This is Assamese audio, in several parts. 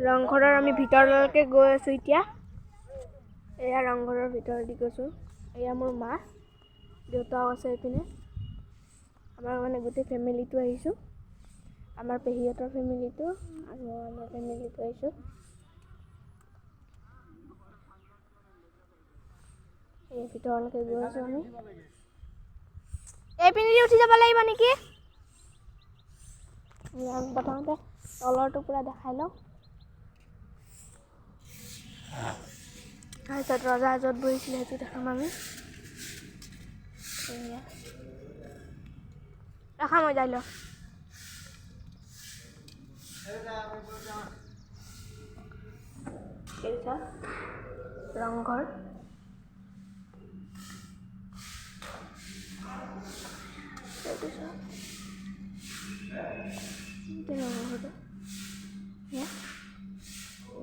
ৰংঘৰৰ আমি ভিতৰলৈকে গৈ আছোঁ এতিয়া। এয়া ৰংঘৰৰ ভিতৰদি গৈছোঁ। এয়া মোৰ মা, দেউতাও আছে এইপিনে। আমাৰ মানে গোটেই ফেমিলিটো আহিছোঁ। আমাৰ পেহীহঁতৰ ফেমিলিটো আৰু আমাৰ ফেমিলিটো আহিছোঁ। এই ভিতৰলৈকে গৈ আছোঁ আমি। এইপিনেদি উঠি যাব লাগিব নেকি? আমি প্ৰথমতে তলৰটো পুৰা দেখাই লওঁ। তাৰপিছত ৰজা য'ত বহিছিলে সেইটো দেখাম আমি। ৰাখা মই যাই লওঁ। ৰংঘৰ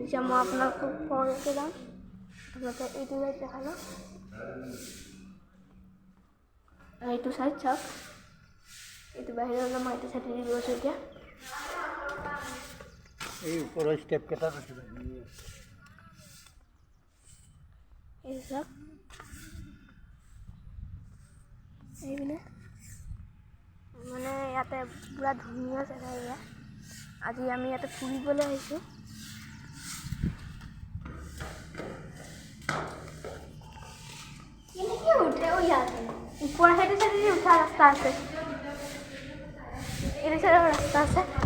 এতিয়া মই আপোনাক খুব সৰুকৈ যাম। আপোনালোকে এইটো চাইড দেখা লওক। এইটো চাইড চাওক। এইটো বাহিৰলৈ মই এইটো চাইডেদি গৈছোঁ এতিয়া। এই ওপৰৰ ষ্টেপ কেইটা এই চাওক। এইপিনে মানে ইয়াতে পুৰা ধুনীয়া জেগা এয়া। আজি আমি ইয়াতে ফুৰিবলৈ আহিছোঁ। ওপৰ সেইটো চাইডেদি উঠা ৰাস্তা আছে। এইটো চাইডৰ ৰাস্তা আছে।